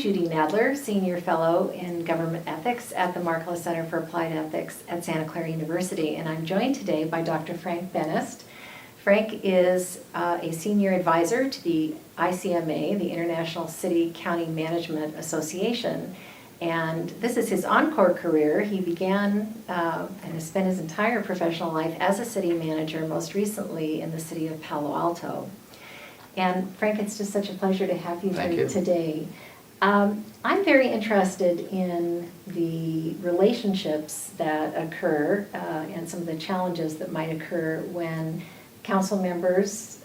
Judy Nadler, Senior Fellow in Government Ethics at the Markkula Center for Applied Ethics at Santa Clara University, and I'm joined today by Dr. Frank Benest. Frank is a Senior Advisor to the ICMA, the International City County Management Association, and this is his encore career. He began and has spent his entire professional life as a city manager, most recently in the city of Palo Alto. And Frank, it's just such a pleasure to have you here today. I'm very interested in the relationships that occur and some of the challenges that might occur when council members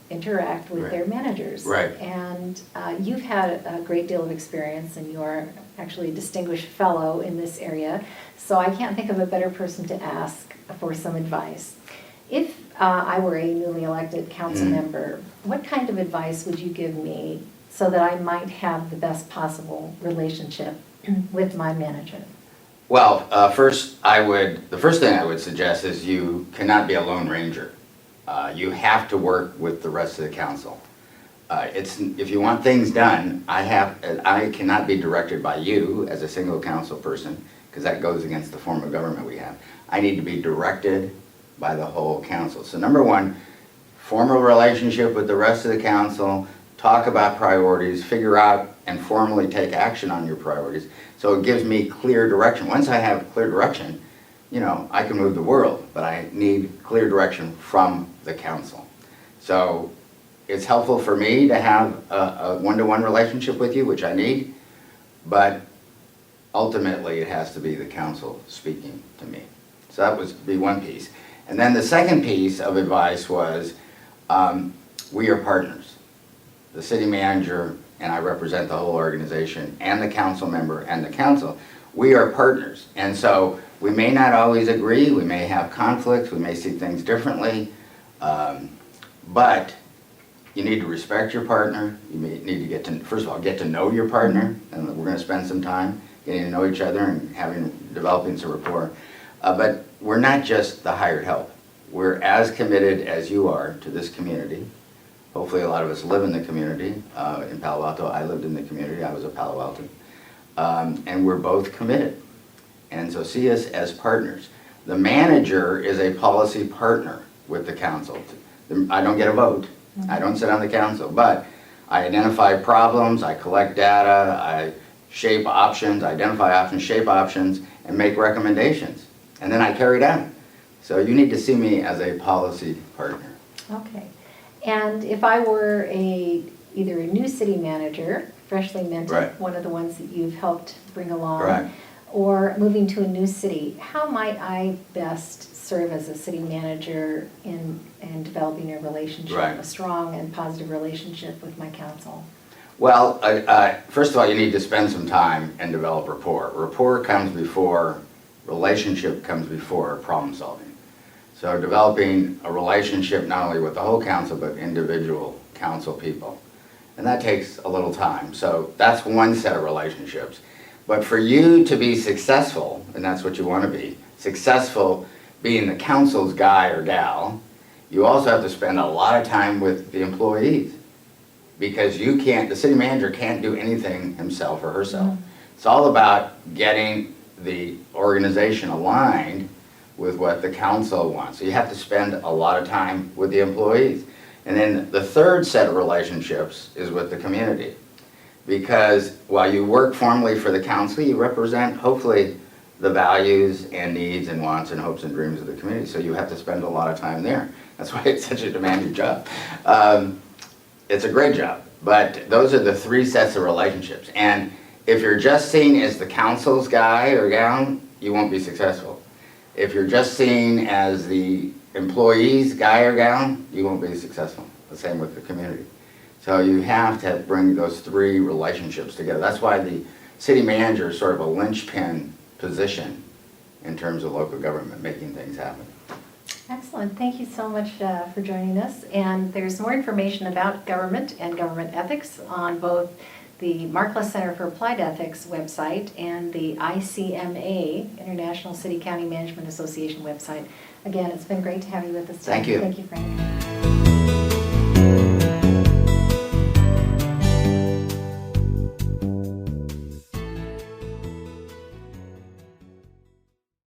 interact with their managers. Right. And you've had a great deal of experience, and you are actually a distinguished fellow in this area. So I can't think of a better person to ask for some advice. If I were a newly elected council member, what kind of advice would you give me so that I might have the best possible relationship with my manager? Well, the first thing I would suggest is you cannot be a lone ranger. You have to work with the rest of the council. If you want things done, I cannot be directed by you as a single council person, because that goes against the form of government we have. I need to be directed by the whole council. So number one, form a relationship with the rest of the council, talk about priorities, figure out and formally take action on your priorities. So it gives me clear direction. Once I have clear direction, you know, I can move the world, but I need clear direction from the council. So it's helpful for me to have a one-to-one relationship with you, which I need, but ultimately it has to be the council speaking to me. So that would be one piece. And then the second piece of advice was, we are partners. The city manager, and I represent the whole organization, and the council member and the council, we are partners. And so we may not always agree, we may have conflicts, we may see things differently, but you need to respect your partner. You need to first of all, get to know your partner, and we're going to spend some time getting to know each other and developing some rapport. But we're not just the hired help. We're as committed as you are to this community. Hopefully a lot of us live in the community. In Palo Alto, I lived in the community. I was a Palo Alto. And we're both committed. And so see us as partners. The manager is a policy partner with the council. I don't get a vote. I don't sit on the council, but I identify problems, I collect data, I shape options, identify options, shape options, and make recommendations. And then I carry it out. So you need to see me as a policy partner. Okay. And if I were either a new city manager, freshly minted, one of the ones that you've helped bring along, or moving to a new city, how might I best serve as a city manager in developing a relationship, a strong and positive relationship with my council? Well, first of all, you need to spend some time and develop rapport. Rapport comes before, relationship comes before problem solving. So developing a relationship not only with the whole council, but individual council people. And that takes a little time. So that's one set of relationships. But for you to be successful, and that's what you want to be, successful being the council's guy or gal, you also have to spend a lot of time with the employees. Because the city manager can't do anything himself or herself. It's all about getting the organization aligned with what the council wants. So you have to spend a lot of time with the employees. And then the third set of relationships is with the community. Because while you work formally for the council, you represent, hopefully, the values and needs and wants and hopes and dreams of the community. So you have to spend a lot of time there. That's why it's such a demanding job. It's a great job, but those are the three sets of relationships. And if you're just seen as the council's guy or gal, you won't be successful. If you're just seen as the employee's guy or gal, you won't be successful. The same with the community. So you have to bring those three relationships together. That's why the city manager is sort of a linchpin position in terms of local government, making things happen. Excellent. Thank you so much for joining us. And there's more information about government and government ethics on both the Markkula Center for Applied Ethics website and the ICMA, International City County Management Association website. Again, it's been great to have you with us today. Thank you. Thank you, Frank.